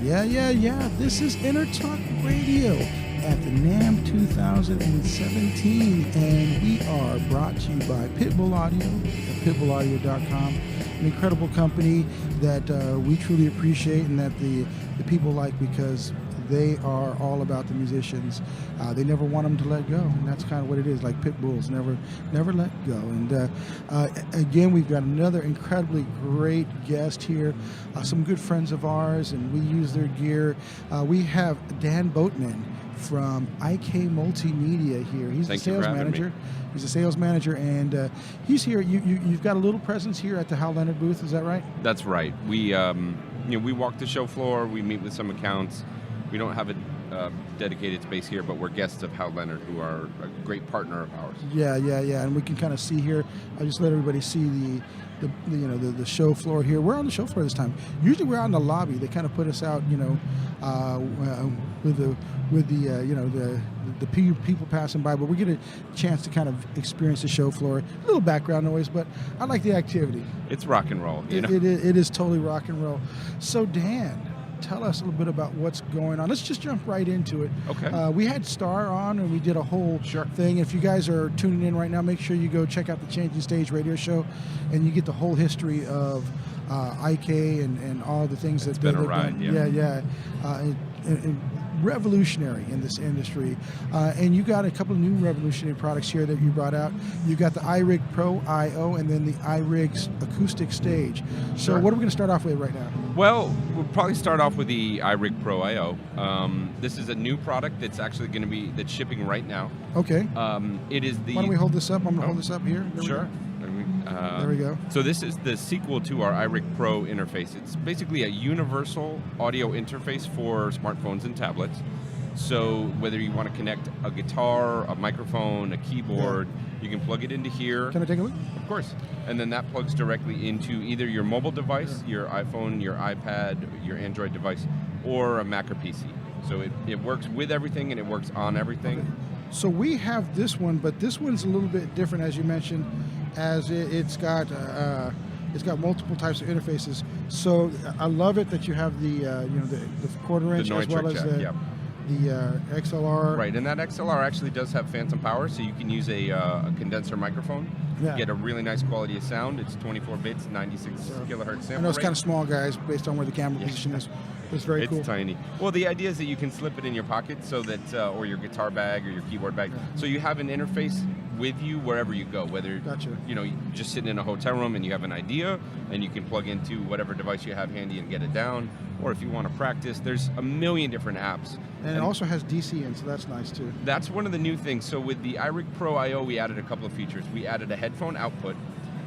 Yeah. This is EnterTalk Radio at the NAMM 2017, and we are brought to you by Pitbull Audio at pitbullaudio.com, an incredible company that we truly appreciate and that the people like because they are all about the musicians. They never want them to let go, and that's kind of what it is, like pit bulls, never let go. And again, we've got another incredibly great guest here, some good friends of ours, and we use their gear. We have Dan Boatman from IK Multimedia here. He's the sales manager. He's a sales manager, and he's here. You've got a little presence here at the Hal Leonard booth. Is that right? That's right. We we walk the show floor. We meet with some accounts. We don't have a dedicated space here, but we're guests of Hal Leonard, who are a great partner of ours. Yeah, and we can kind of see here. I just let everybody see the show floor here. We're on the show floor this time. Usually we're out in the lobby. They kind of put us out, with the people passing by, but we get a chance to kind of experience the show floor. A little background noise, but I like the activity. It's rock and roll. It is totally rock and roll. So Dan, tell us a little bit about what's going on. Let's just jump right into it. Okay. We had Star on, and we did a whole thing. If you guys are tuning in right now, make sure you go check out the Changing Stage radio show, and you get the whole history of IK and all the things it's been a ride. Yeah. Revolutionary in this industry, and you got a couple of new revolutionary products here that you brought out. You got the iRig Pro IO and then the iRig Acoustic Stage. So what are we going to start off with right now? Well, we'll probably start off with the iRig Pro IO. This is a new product that's actually going to that's shipping right now. Okay. It is the. Why don't we hold this up? I'm going to hold this up here. Sure. There we go. So this is the sequel to our iRig Pro interface. It's basically a universal audio interface for smartphones and tablets. So whether you want to connect a guitar, a microphone, a keyboard, you can plug it into here. Can I take a look? Of course. And then that plugs directly into either your mobile device, your iPhone, your iPad, your Android device, or a Mac or PC. So it works with everything and it works on everything. Okay. So we have this one, but this one's a little bit different, as you mentioned, as it's got multiple types of interfaces. So I love it that you have the quarter inch as well as the XLR. Right, and that XLR actually does have phantom power, so you can use a condenser microphone. Get a really nice quality of sound. It's 24 bits, 96 kilohertz sample I know it's rate. kind of small, guys, based on where the camera position is. It's very cool. It's tiny. Well, the idea is that you can slip it in your pocket so that, or your guitar bag or your keyboard bag, so you have an interface with you wherever you go, whether you're just sitting in a hotel room and you have an idea and you can plug into whatever device you have handy and get it down, or if you want to practice, there's a million different apps. And it also has DC in, so that's nice too. That's one of the new things. So with the iRig Pro IO, we added a couple of features. We added a headphone output,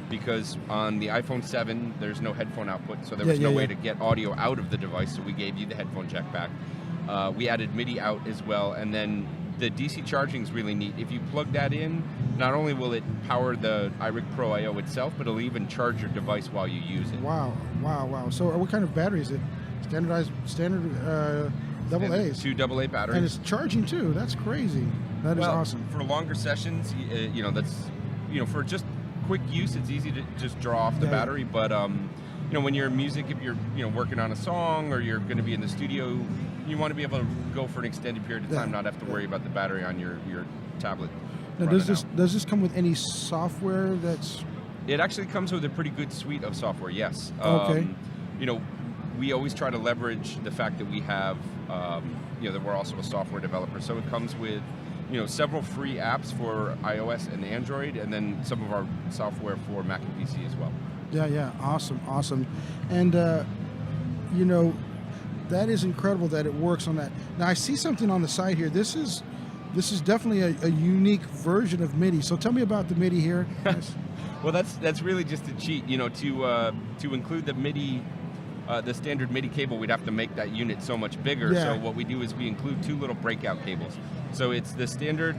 because on the iPhone 7, there's no headphone output, so there was no way to get audio out of the device, so we gave you the headphone jack back. We added MIDI out as well, and then the DC charging is really neat. If you plug that in, not only will it power the iRig Pro IO itself, but it'll even charge your device while you use it. Wow. So what kind of battery is it? Standard double A's. 2 AA batteries. And it's charging too. That's crazy. That is awesome. For longer sessions, for just quick use, it's easy to just draw off the battery. But when you're in music, if you're working on a song or you're going to be in the studio, you want to be able to go for an extended period of time, not have to worry about the battery on your tablet. Now, does this come with any software that's? It actually comes with a pretty good suite of software. Yes. Okay. We always try to leverage the fact that we have, that we're also a software developer. So it comes with, several free apps for iOS and Android, and then some of our software for Mac and PC as well. Yeah. Awesome. And, that is incredible that it works on that. Now, I see something on the side here. This is definitely a unique version of MIDI. So tell me about the MIDI here. Well, that's really just a cheat. To include the MIDI, the standard MIDI cable, we'd have to make that unit so much bigger. Yeah. So what we do is we include 2 little breakout cables. So it's the standard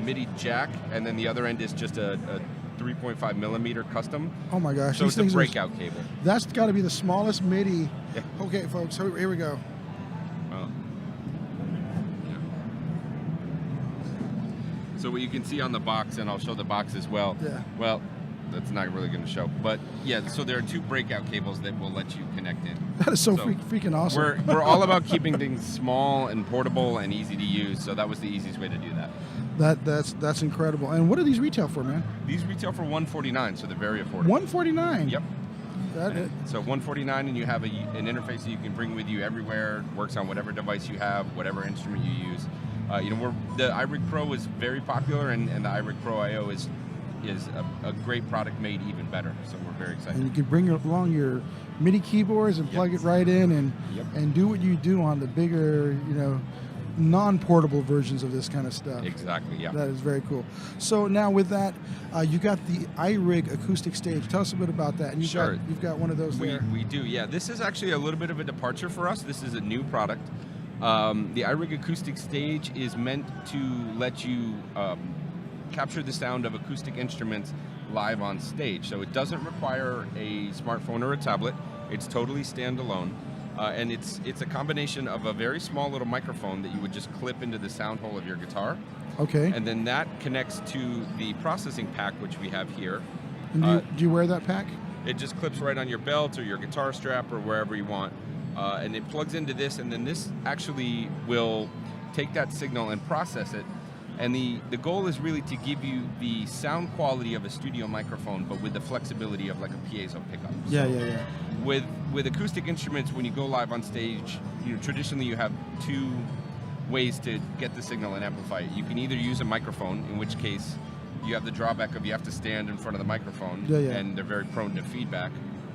MIDI jack, and then the other end is just a 3.5 millimeter custom. Oh my gosh! So it's a breakout cable. That's got to be the smallest MIDI. Yeah. Okay, folks. So here we go. So what you can see on the box, and I'll show the box as well. Yeah. Well, that's not really going to show. But yeah, so there are 2 breakout cables that will let you connect in. That is so freaking awesome. We're all about keeping things small and portable and easy to use, so that was the easiest way to do that. That's incredible. And what do these retail for, man? These retail for $149, so they're very affordable. $149. Yep. So $149, and you have an interface that you can bring with you everywhere. Works on whatever device you have, whatever instrument you use. The iRig Pro is very popular, and the iRig Pro IO is a great product made even better. So we're very excited. And you can bring along your MIDI keyboards and plug it right in, and do what you do on the bigger, non-portable versions of this kind of stuff. Exactly, yeah. That is very cool. So now with that, you got the iRig acoustic stage. Tell us a bit about that. And you've got one of those there. We do, yeah. This is actually a little bit of a departure for us. This is a new product. The iRig acoustic stage is meant to let you capture the sound of acoustic instruments live on stage. So it doesn't require a smartphone or a tablet. It's totally standalone. And it's a combination of a very small little microphone that you would just clip into the sound hole of your guitar. Okay. And then that connects to the processing pack, which we have here. And do you wear that pack? It just clips right on your belt or your guitar strap or wherever you want. And it plugs into this, and then this actually will take that signal and process it. And the goal is really to give you the sound quality of a studio microphone, but with the flexibility of like a piezo pickup. Yeah. With acoustic instruments, when you go live on stage, traditionally you have 2 ways to get the signal and amplify it. You can either use a microphone, in which case you have the drawback of you have to stand in front of the microphone, and they're very prone to feedback.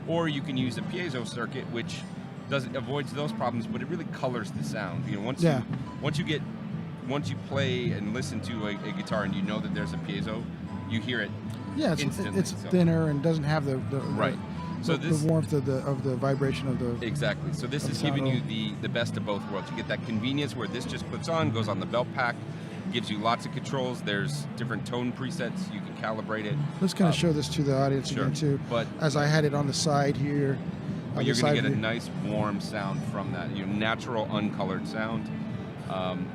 Or you can use a piezo circuit, which avoids those problems, but it really colors the sound. Once you play and listen to a guitar and you know that there's a piezo, you hear it. Yeah, it's thinner and doesn't have the right. So the warmth of the vibration of the exactly. So this is giving you the best of both worlds. You get that convenience where this just clips on, goes on the belt pack, gives you lots of controls. There's different tone presets. You can calibrate it. Let's kind of show this to the audience again too. But as I had it on the side here, but you're going to get a nice warm sound from that. Natural uncolored sound.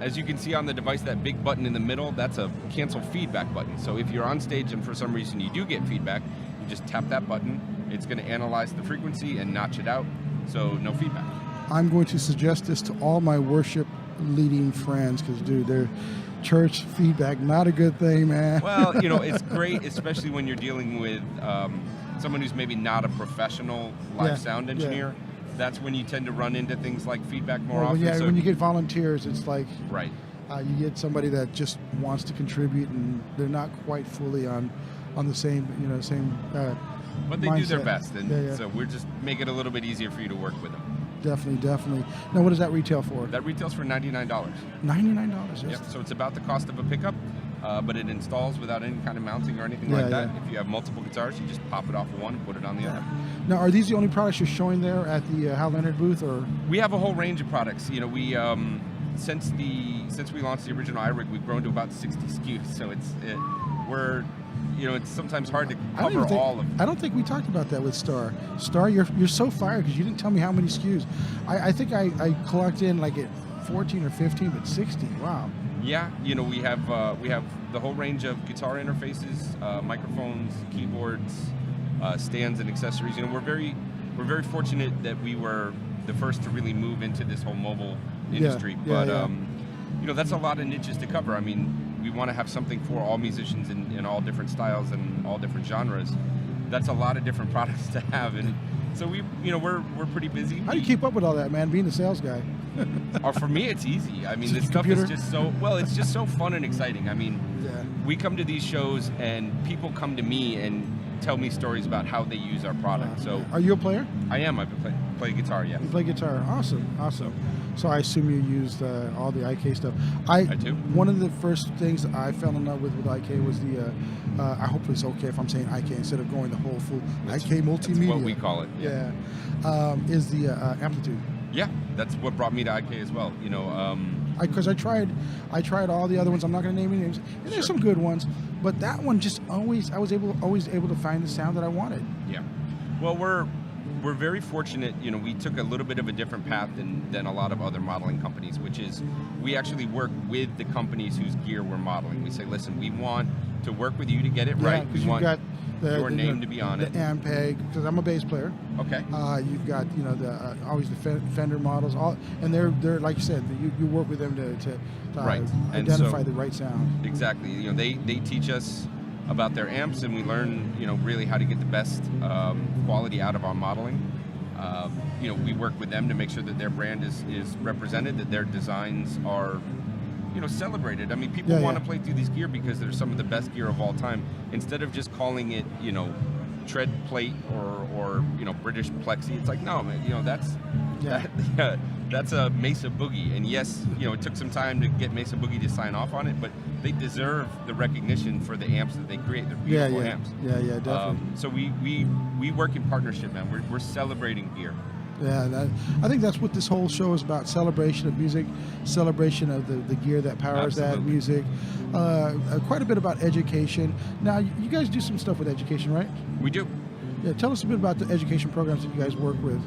As you can see on the device, that big button in the middle, that's a cancel feedback button. So if you're on stage and for some reason you do get feedback, you just tap that button. It's going to analyze the frequency and notch it out, so no feedback. I'm going to suggest this to all my worship leading friends because, dude, their church feedback, not a good thing, man. Well, it's great, especially when you're dealing with someone who's maybe not a professional live sound engineer. Yeah. That's when you tend to run into things like feedback more often. Yeah, when you get volunteers, it's like right. You get somebody that just wants to contribute, and they're not quite fully on the same but they mindset. Do their best, and so we're just make it a little bit easier for you to work with them. Definitely. Now, what does that retail for? That retails for $99. $99. Yep. So it's about the cost of a pickup, but it installs without any kind of mounting or anything like that. If you have multiple guitars, you just pop it off of one and put it on the other. Now, are these the only products you're showing there at the Hal Leonard booth, or? We have a whole range of products. We since we launched the original iRig, we've grown to about 60 SKUs. So it's sometimes hard to cover all of them. I don't think we talked about that with Star. Star, you're so fired because you didn't tell me how many SKUs. I think I clocked in like at 14 or 15, but 60. Wow. Yeah, we have the whole range of guitar interfaces, microphones, keyboards, stands, and accessories. We're very fortunate that we were the first to really move into this whole mobile industry. That's a lot of niches to cover. I mean, we want to have something for all musicians in all different styles and all different genres. That's a lot of different products to have, and so we're pretty busy. How do you keep up with all that, man? Being the sales guy. For me, it's easy. I mean, this stuff is just it's just so fun and exciting. I mean, we come to these shows and people come to me and tell me stories about how they use our product. So, are you a player? I am. I play guitar. Yes. You play guitar. Awesome. So I assume you used all the IK stuff. I do. One of the first things I fell in love with IK was the. I hope it's okay if I'm saying IK instead of going the whole full IK Multimedia. That's what we call it. Yeah. Is the amplitude. Yeah, that's what brought me to IK as well. Because I tried all the other ones. I'm not going to name any names. And there's some good ones, but that one just always I was always able to find the sound that I wanted. Yeah. Well, we're we're very fortunate. You know, we took a little bit of a different path than a lot of other modeling companies, which is we actually work with the companies whose gear we're modeling. We say, listen, we want to work with you to get it right. We want your name to be on it. The Ampeg, because I'm a bass player. Okay. You've got always the Fender models, and they're like you said, you work with them to identify the right sound. Exactly. You know, they teach us about their amps, and we learn, you know, really how to get the best quality out of our modeling. You know, we work with them to make sure that their brand is represented, that their designs are, you know, celebrated. I mean, people want to play through these gear because they're some of the best gear of all time. Instead of just calling it, you know, tread plate or you know, British plexi, it's like, no, man, you know, that's a Mesa Boogie. And yes, you know, it took some time to get Mesa Boogie to sign off on it, but they deserve the recognition for the amps that they create. They're beautiful amps. Yeah, definitely. So we work in partnership, man. We're celebrating gear. Yeah, I think that's what this whole show is about: celebration of music, celebration of the gear that powers that music. Quite a bit about education. Now, you guys do some stuff with education, right? We do. Yeah, tell us a bit about the education programs that you guys work with.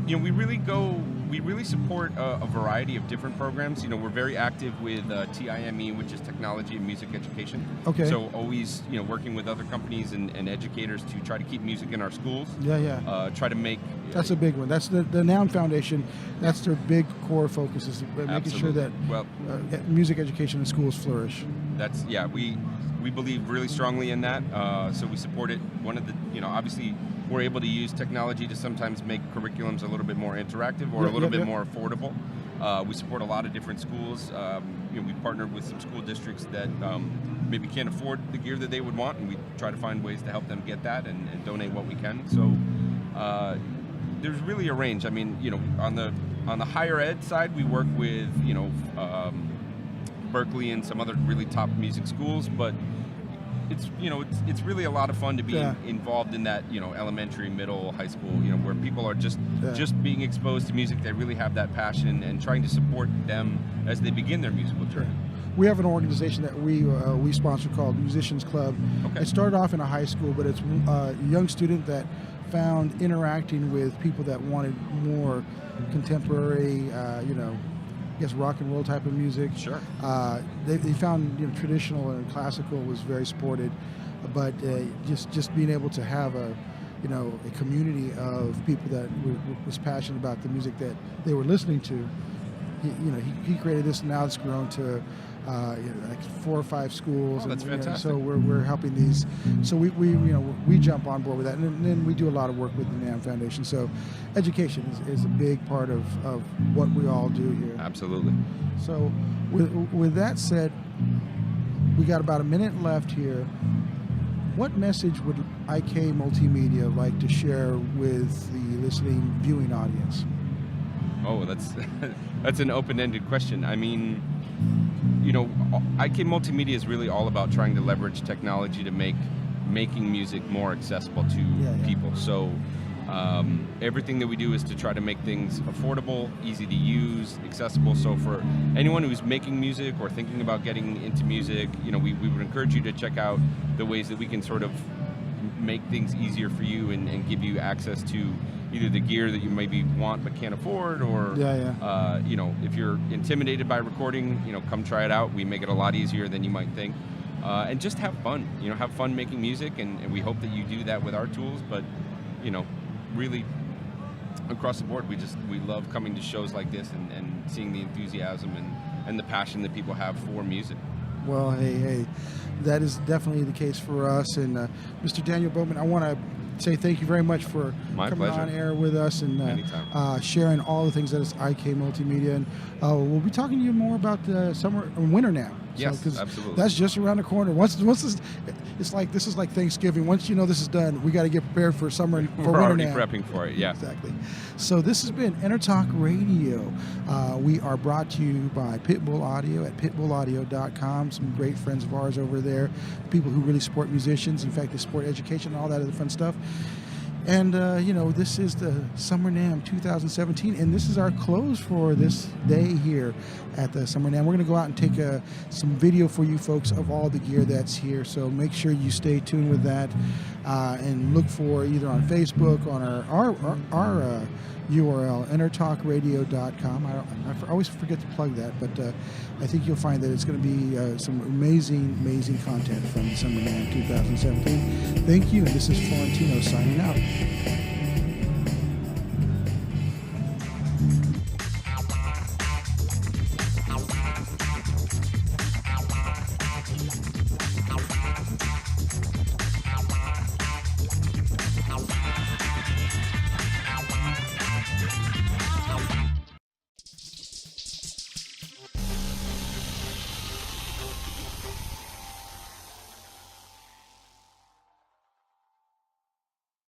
You know, we really support a variety of different programs. You know, we're very active with TIME, which is Technology and Music Education. Okay. So always, you know, working with other companies and educators to try to keep music in our schools. Yeah. Try to make... That's a big one. That's the NAMM Foundation. That's their big core focus, is making sure that music education in schools flourish. That's, we believe really strongly in that. So we support it. One of the, you know, obviously we're able to use technology to sometimes make curriculums a little bit more interactive or a little bit more affordable. We support a lot of different schools. You know, we partnered with some school districts that maybe can't afford the gear that they would want, and we try to find ways to help them get that and donate what we can. So there's really a range. I mean, you know, on the higher ed side, we work with, you know, Berkeley and some other really top music schools, but it's, you know, it's really a lot of fun to be involved in that, you know, elementary, middle, high school, you know, where people are just being exposed to music. They really have that passion, and trying to support them as they begin their musical journey. We have an organization that we sponsor called Musicians Club. Okay. It started off in a high school, but it's a young student that found interacting with people that wanted more contemporary, you know, I guess rock and roll type of music. Sure. They found, you know, traditional and classical was very supported, but just being able to have a community of people that was passionate about the music that they were listening to. He created this, and now it's grown to like 4 or 5 schools. Oh, that's fantastic. So we're helping these. So we jump on board with that, and then we do a lot of work with the NAMM Foundation. So education is a big part of what we all do here. Absolutely. So with that said, we got about a minute left here. What message would IK Multimedia like to share with the listening, viewing audience? Oh, that's an open-ended question. I mean, you know, IK Multimedia is really all about trying to leverage technology to make making music more accessible to people. So everything that we do is to try to make things affordable, easy to use, accessible. So for anyone who's making music or thinking about getting into music, you know, we would encourage you to check out the ways that we can sort of make things easier for you and give you access to either the gear that you maybe want but can't afford, or you know, if you're intimidated by recording, you know, come try it out. We make it a lot easier than you might think, and just have fun. You know, have fun making music, and we hope that you do that with our tools. But you know, really across the board, we love coming to shows like this and seeing the enthusiasm and the passion that people have for music. Well, hey, that is definitely the case for us. And Mr. Daniel Boatman, I want to say thank you very much for coming on air with us and sharing all the things that is IK Multimedia. And we'll be talking to you more about the summer and winter now. Yes, absolutely. That's just around the corner. Once this, it's like this is like Thanksgiving. Once you know this is done, we got to get prepared for summer and for winter now. We're already prepping for it. Yeah, exactly. So this has been EnterTalk Radio. We are brought to you by Pitbull Audio at pitbullaudio.com. Some great friends of ours over there, people who really support musicians. In fact, they support education and all that other fun stuff. And, this is the Summer NAMM 2017, and this is our close for this day here at the Summer NAMM. We're going to go out and take some video for you folks of all the gear that's here, so make sure you stay tuned with that and look for either on Facebook, on our URL, EnterTalkRadio.com. I always forget to plug that, but I think you'll find that it's going to be some amazing content from the Summer NAMM 2017. Thank you, and this is Florentino signing out.